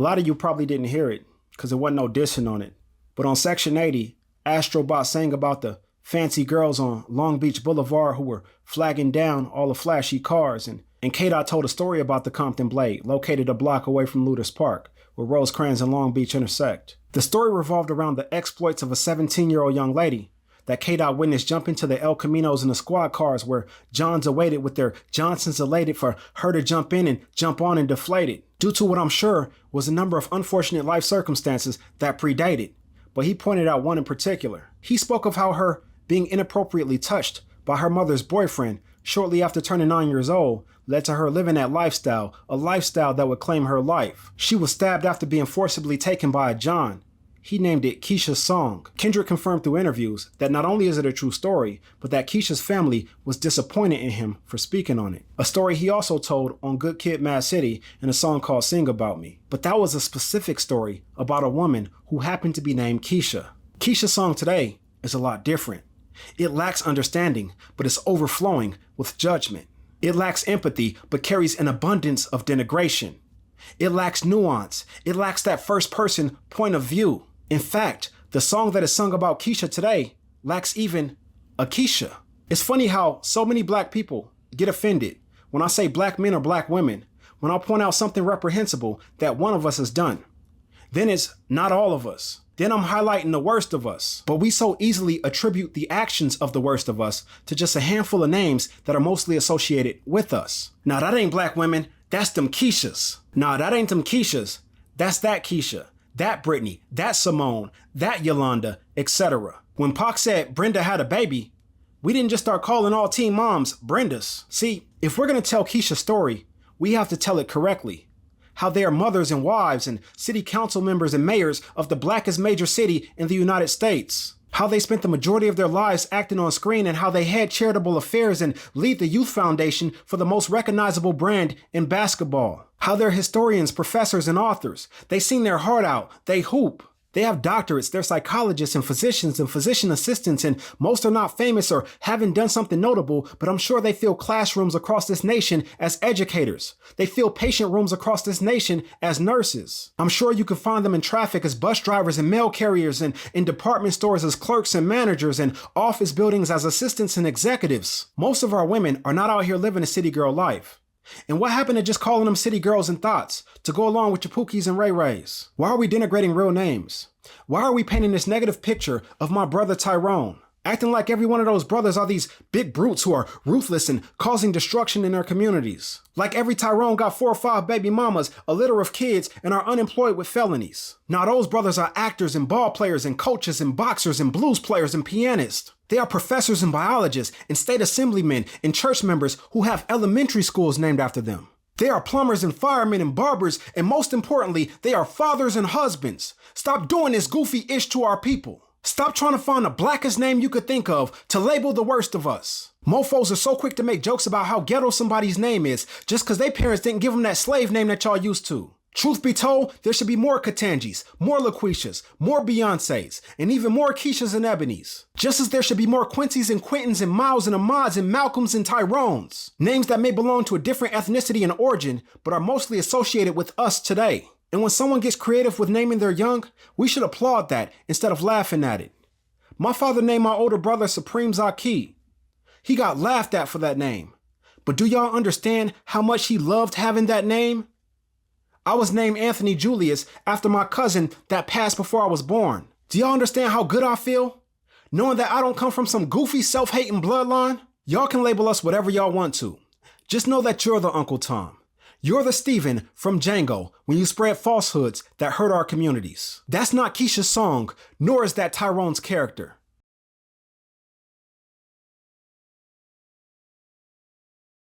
lot of you probably didn't hear it because there wasn't no dissing on it. But on Section 80, Astrobot sang about the fancy girls on Long Beach Boulevard who were flagging down all the flashy cars. And K-Dot told a story about the Compton Blade, located a block away from Luders Park, where Rosecrans and Long Beach intersect. The story revolved around the exploits of a 17-year-old young lady that K-Dot witnessed jump into the El Caminos and the squad cars where Johns awaited with their Johnsons elated for her to jump in and jump on and deflated, due to what I'm sure was a number of unfortunate life circumstances that predated. But he pointed out one in particular. He spoke of how her being inappropriately touched by her mother's boyfriend shortly after turning 9 years old led to her living that lifestyle, a lifestyle that would claim her life. She was stabbed after being forcibly taken by a John. He named it Kiesha's song. Kendrick confirmed through interviews that not only is it a true story, but that Kiesha's family was disappointed in him for speaking on it. A story he also told on Good Kid, Mad City in a song called Sing About Me. But that was a specific story about a woman who happened to be named Kiesha. Kiesha's song today is a lot different. It lacks understanding, but it's overflowing with judgment. It lacks empathy, but carries an abundance of denigration. It lacks nuance. It lacks that first-person point of view. In fact, the song that is sung about Kiesha today lacks even a Kiesha. It's funny how so many black people get offended when I say black men or black women, when I point out something reprehensible that one of us has done. Then it's not all of us. Then I'm highlighting the worst of us. But we so easily attribute the actions of the worst of us to just a handful of names that are mostly associated with us. Now that ain't black women, that's them Kieshas. Nah, that ain't them Kieshas. That's that Kiesha, that Brittany, that Simone, that Yolanda, etc. When Pac said Brenda had a baby, we didn't just start calling all teen moms Brendas. See, if we're gonna tell Kiesha's story, we have to tell it correctly. How they are mothers and wives and city council members and mayors of the blackest major city in the United States. How they spent the majority of their lives acting on screen and how they had charitable affairs and lead the youth foundation for the most recognizable brand in basketball. How they're historians, professors, and authors. They sing their heart out. They hoop. They have doctorates, they're psychologists and physician assistants, and most are not famous or haven't done something notable, but I'm sure they fill classrooms across this nation as educators. They fill patient rooms across this nation as nurses. I'm sure you can find them in traffic as bus drivers and mail carriers, and in department stores as clerks and managers, and office buildings as assistants and executives. Most of our women are not out here living a city girl life. And what happened to just calling them city girls and thoughts to go along with your Pookies and Ray Rays? Why are we denigrating real names? Why are we painting this negative picture of my brother Tyrone? Acting like every one of those brothers are these big brutes who are ruthless and causing destruction in their communities. Like every Tyrone got 4 or 5 baby mamas, a litter of kids, and are unemployed with felonies. Now those brothers are actors and ball players and coaches and boxers and blues players and pianists. They are professors and biologists and state assemblymen and church members who have elementary schools named after them. They are plumbers and firemen and barbers, and most importantly, they are fathers and husbands. Stop doing this goofy ish to our people. Stop trying to find the blackest name you could think of to label the worst of us. Mofos are so quick to make jokes about how ghetto somebody's name is just because their parents didn't give them that slave name that y'all used to. Truth be told, there should be more Katangis, more LaQuishas, more Beyoncés, and even more Keishas and Ebonies. Just as there should be more Quincy's and Quintins and Miles and Ahmads and Malcolms and Tyrones. Names that may belong to a different ethnicity and origin, but are mostly associated with us today. And when someone gets creative with naming their young, we should applaud that instead of laughing at it. My father named my older brother Supreme Zaki. He got laughed at for that name. But do y'all understand how much he loved having that name? I was named Anthony Julius after my cousin that passed before I was born. Do y'all understand how good I feel? Knowing that I don't come from some goofy self-hating bloodline? Y'all can label us whatever y'all want to. Just know that you're the Uncle Tom. You're the Steven from Django when you spread falsehoods that hurt our communities. That's not Keisha's song, nor is that Tyrone's character.